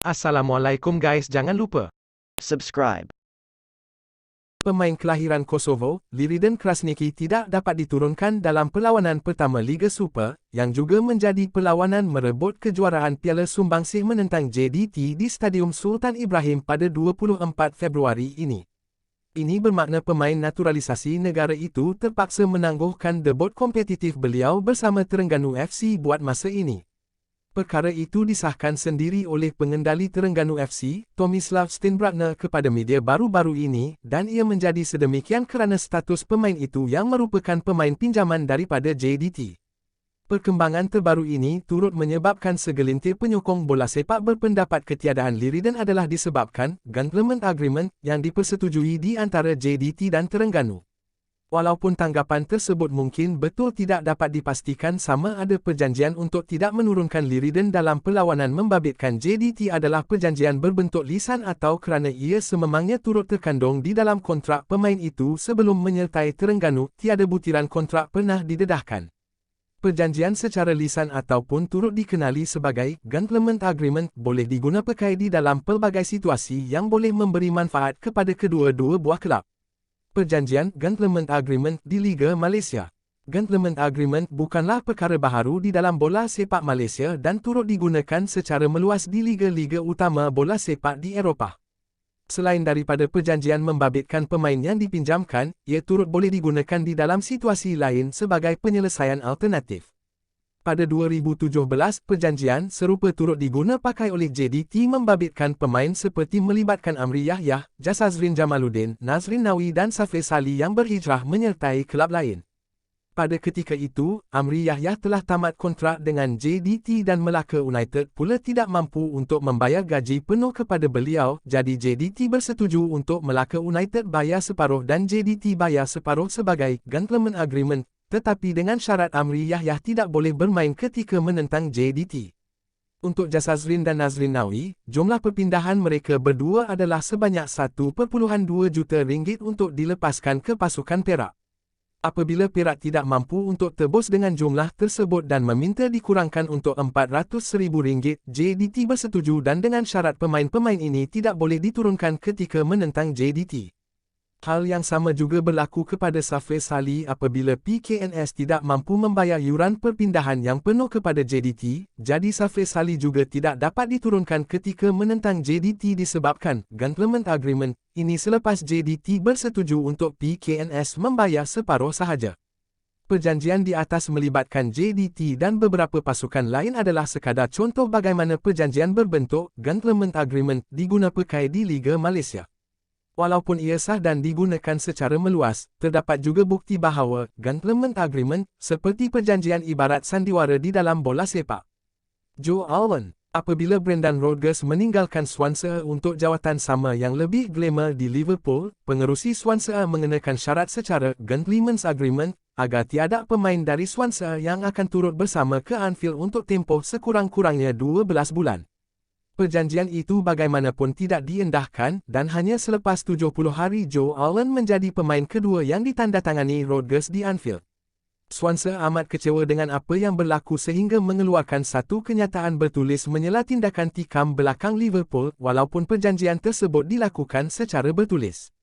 Assalamualaikum guys, jangan lupa subscribe. pemain kelahiran Kosovo, Liridan Krasniqi tidak dapat diturunkan dalam perlawanan pertama Liga Super, yang juga menjadi perlawanan merebut kejuaraan Piala Sumbangsih menentang JDT di Stadium Sultan Ibrahim pada 24 Februari ini. Ini bermakna pemain naturalisasi negara itu terpaksa menangguhkan debut kompetitif beliau bersama Terengganu FC buat masa ini. Perkara itu disahkan sendiri oleh pengendali Terengganu FC, Tomislav Steinbratner kepada media baru-baru ini, dan ia menjadi sedemikian kerana status pemain itu yang merupakan pemain pinjaman daripada JDT. Perkembangan terbaru ini turut menyebabkan segelintir penyokong bola sepak berpendapat ketiadaan Liridan adalah disebabkan gentleman agreement yang dipersetujui di antara JDT dan Terengganu. Walaupun tanggapan tersebut mungkin betul tidak dapat dipastikan sama ada perjanjian untuk tidak menurunkan Liridan dalam perlawanan membabitkan JDT adalah perjanjian berbentuk lisan atau kerana ia sememangnya turut terkandung di dalam kontrak pemain itu sebelum menyertai Terengganu, tiada butiran kontrak pernah didedahkan. Perjanjian secara lisan ataupun turut dikenali sebagai gentleman agreement boleh diguna pakai di dalam pelbagai situasi yang boleh memberi manfaat kepada kedua-dua buah kelab. Perjanjian Gentleman Agreement di Liga Malaysia. Gentleman Agreement bukanlah perkara baharu di dalam bola sepak Malaysia dan turut digunakan secara meluas di liga-liga utama bola sepak di Eropah. Selain daripada perjanjian membabitkan pemain yang dipinjamkan, ia turut boleh digunakan di dalam situasi lain sebagai penyelesaian alternatif. Pada 2017, perjanjian serupa turut diguna pakai oleh JDT membabitkan pemain seperti melibatkan Amri Yahya, Jasazrin Jamaluddin, Nazrin Nawi dan Safir Sali yang berhijrah menyertai kelab lain. Pada ketika itu, Amri Yahya telah tamat kontrak dengan JDT dan Melaka United pula tidak mampu untuk membayar gaji penuh kepada beliau, jadi JDT bersetuju untuk Melaka United bayar separuh dan JDT bayar separuh sebagai gentleman agreement. Tetapi dengan syarat Amri Yahya tidak boleh bermain ketika menentang JDT. Untuk Jasazrin dan Nazrin Nawi, jumlah perpindahan mereka berdua adalah sebanyak 1.2 juta ringgit untuk dilepaskan ke pasukan Perak. Apabila Perak tidak mampu untuk tebus dengan jumlah tersebut dan meminta dikurangkan untuk RM400,000, JDT bersetuju dan dengan syarat pemain-pemain ini tidak boleh diturunkan ketika menentang JDT. Hal yang sama juga berlaku kepada Safir Sali apabila PKNS tidak mampu membayar yuran perpindahan yang penuh kepada JDT, jadi Safir Sali juga tidak dapat diturunkan ketika menentang JDT disebabkan gentleman agreement ini selepas JDT bersetuju untuk PKNS membayar separuh sahaja. Perjanjian di atas melibatkan JDT dan beberapa pasukan lain adalah sekadar contoh bagaimana perjanjian berbentuk gentleman agreement diguna pakai di Liga Malaysia. Walaupun ia sah dan digunakan secara meluas, terdapat juga bukti bahawa gentleman agreement seperti perjanjian ibarat sandiwara di dalam bola sepak. Joe Allen, apabila Brendan Rodgers meninggalkan Swansea untuk jawatan sama yang lebih glamour di Liverpool, pengerusi Swansea mengenakan syarat secara gentleman's agreement agar tiada pemain dari Swansea yang akan turut bersama ke Anfield untuk tempoh sekurang-kurangnya 12 bulan. Perjanjian itu bagaimanapun tidak diendahkan dan hanya selepas 70 hari Joe Allen menjadi pemain kedua yang ditandatangani Rodgers di Anfield. Swansea amat kecewa dengan apa yang berlaku sehingga mengeluarkan satu kenyataan bertulis menyela tindakan tikam belakang Liverpool walaupun perjanjian tersebut dilakukan secara bertulis.